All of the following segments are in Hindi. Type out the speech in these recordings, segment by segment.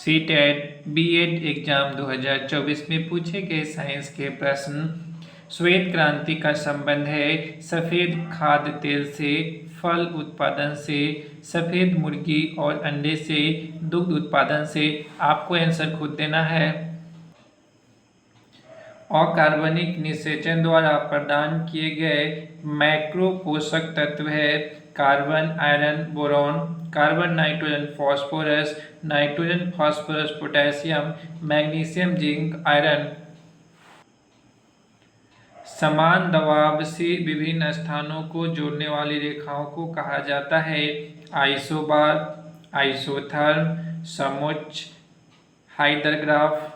सीटेट बीएड एग्जाम 2024 में पूछे गए साइंस के प्रश्न। श्वेत क्रांति का संबंध है सफेद खाद्य तेल से, फल उत्पादन से, सफेद मुर्गी और अंडे से, दुग्ध उत्पादन से। आपको आंसर खुद देना है। अकार्बनिक निषेचन द्वारा प्रदान किए गए मैक्रो पोषक तत्व है carbon, iron, boron, carbon, nitrogen, phosphorus, nitrogen, phosphorus, potassium, magnesium, zinc, iron. समान दबाव से विभिन्न स्थानों को जोड़ने वाली रेखाओं को कहा जाता है आइसोबार, आइसोथर्म, समुच्च, हाइदरग्राफ।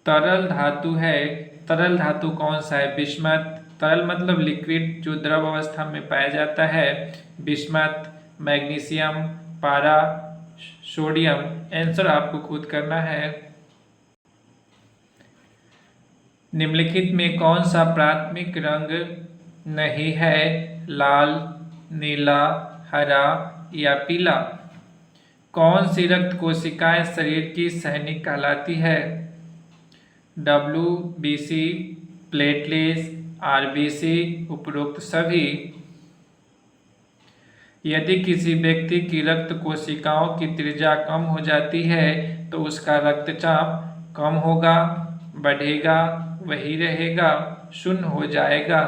तरल धातु है, तरल धातु कौन सा है? बिस्मथ। तरल मतलब लिक्विड जो द्रव अवस्था में पाया जाता है, बिस्मथ, मैग्नीशियम, पारा, सोडियम। आंसर आपको खुद करना है। निम्नलिखित में कौन सा प्राथमिक रंग नहीं है? लाल, नीला, हरा या पीला। कौन सी रक्त कोशिकाएं शरीर की सैनिक कहलाती है? WBC, प्लेटलेट्स, RBC, उपरोक्त सभी। यदि किसी व्यक्ति की रक्त कोशिकाओं की त्रिज्या कम हो जाती है तो उसका रक्तचाप कम होगा, बढ़ेगा, वही रहेगा, शून्य हो जाएगा।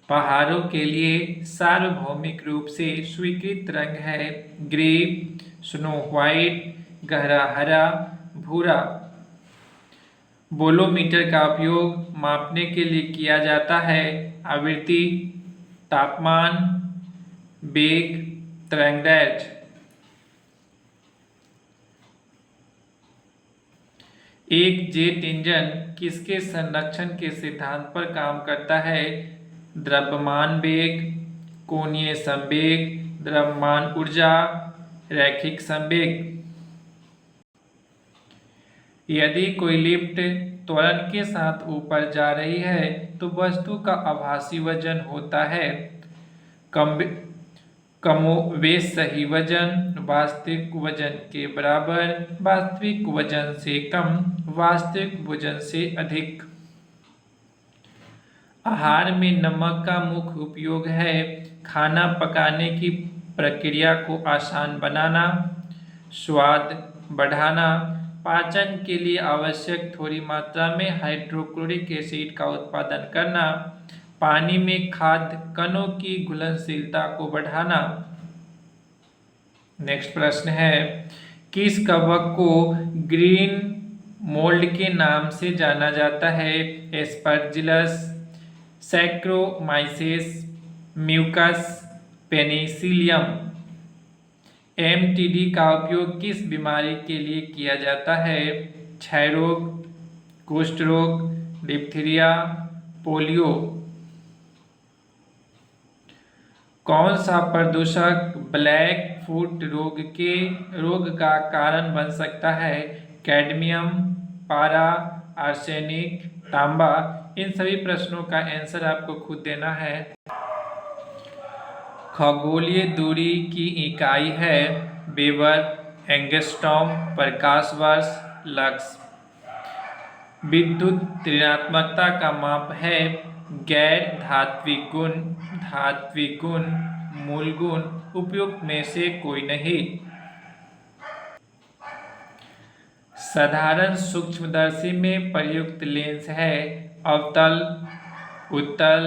पहाड़ों के लिए सार्वभौमिक रूप से स्वीकृत रंग है ग्रे, स्नो व्हाइट, गहरा हरा, भूरा। बोलोमीटर का उपयोग मापने के लिए किया जाता है आवृत्ति, तापमान, वेग, तरंगदैर्घ्य। एक जेट इंजन किसके संरक्षण के सिद्धांत पर काम करता है? द्रव्यमान वेग, कोणीय संवेग, द्रव्यमान ऊर्जा, रैखिक संवेग। यदि कोई लिफ्ट त्वरण के साथ ऊपर जा रही है तो वस्तु का आभासी वजन होता है कमोवेश सही वजन, वास्तविक वजन के बराबर, वास्तविक वजन से कम, वास्तविक वजन से अधिक। आहार में नमक का मुख्य उपयोग है खाना पकाने की प्रक्रिया को आसान बनाना, स्वाद बढ़ाना, पाचन के लिए आवश्यक थोड़ी मात्रा में हाइड्रोक्लोरिक एसिड का उत्पादन करना, पानी में खाद्य कणों की घुलनशीलता को बढ़ाना। नेक्स्ट प्रश्न है, किस कवक को ग्रीन मोल्ड के नाम से जाना जाता है? Aspergillus, saccharomyces, mucus, penicillium. MTD का उपयोग किस बीमारी के लिए किया जाता है? क्षय रोग, कुष्ठ रोग, डिप्थीरिया, पोलियो। कौन सा प्रदूषक ब्लैक फुट रोग का कारण बन सकता है? कैडमियम, पारा, आर्सेनिक, तांबा। इन सभी प्रश्नों का आंसर आपको खुद देना है। खगोलीय दूरी की इकाई है वेबर, एंगस्ट्रॉम, प्रकाश वर्ष, लक्स। विद्युत ऋणात्मकता का माप है गैर धात्विक गुण, धात्विक गुण, मूल गुण। उपयुक्त में से कोई नहीं। साधारण सूक्ष्मदर्शी में प्रयुक्त लेंस है अवतल, उत्तल,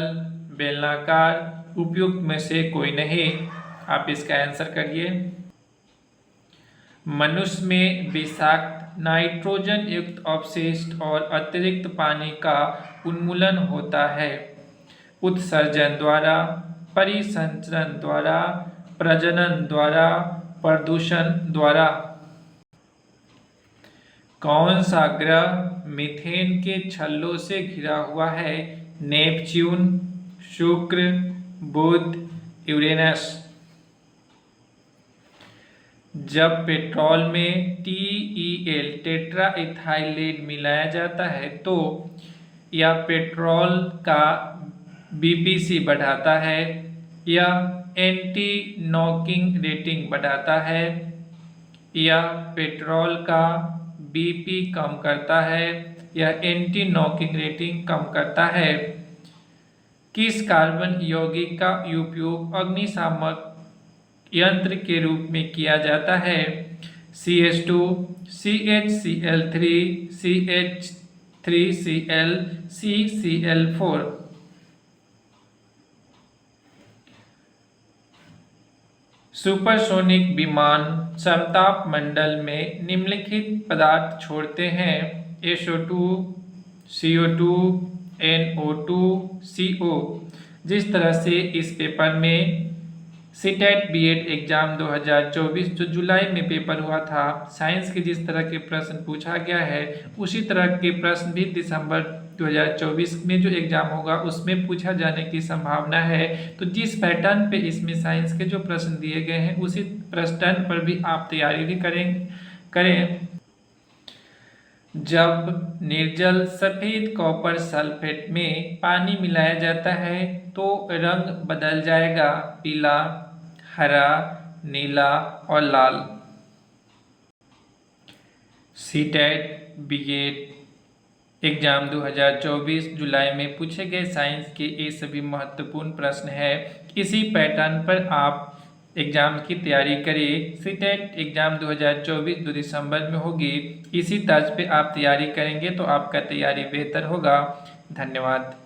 बेलनाकार। उपयुक्त में से कोई नहीं। आप इसका आंसर करिए। मनुष्य में विषाक्त नाइट्रोजन युक्त अपशिष्ट और अतिरिक्त पानी का उन्मूलन होता है उत्सर्जन द्वारा, परिसंचरण द्वारा, प्रजनन द्वारा, प्रदूषण द्वारा। कौन सा ग्रह मीथेन के छल्लों से घिरा हुआ है? नेपच्यून, शुक्र, बुध, यूरेनस। जब पेट्रोल में TeL टेट्रा इथाइलेट मिलाया जाता है तो यह पेट्रोल का BPC बढ़ाता है या एंटी नॉकिंग रेटिंग बढ़ाता है, या पेट्रोल का बीपी कम करता है, या एंटी नॉकिंग रेटिंग कम करता है। किस कार्बन यौगिक का उपयोग अग्निशामक यंत्र के रूप में किया जाता है? CH2, CHCl3, CH3Cl, CCl4। Supersonic विमान समताप मंडल में निम्नलिखित पदार्थ छोड़ते हैं: SO2, CO2, NO2, CO। जिस तरह से इस पेपर में सीटेट बीएड एग्जाम 2024 जो जुलाई में पेपर हुआ था, साइंस के जिस तरह के प्रश्न पूछा गया है उसी तरह के प्रश्न भी दिसंबर 2024 में जो एग्जाम होगा उसमें पूछा जाने की संभावना है। तो जिस पैटर्न पे इसमें साइंस के जो प्रश्न दिए गए हैं उसी पैटर्न पर भी आप तैयारी भी करें। जब निर्जल सफेद कॉपर सल्फेट में पानी मिलाया जाता है तो रंग बदल जाएगा: पीला, हरा, नीला और लाल। सीटेट बीएड एग्जाम 2024 जुलाई में पूछे गए साइंस के ये सभी महत्वपूर्ण प्रश्न है। इसी पैटर्न पर आप एग्जाम की तैयारी करिए। सीटेट एग्जाम 2024 2 दिसंबर में होगी। इसी तर्ज पे आप तैयारी करेंगे तो आपका तैयारी बेहतर होगा। धन्यवाद।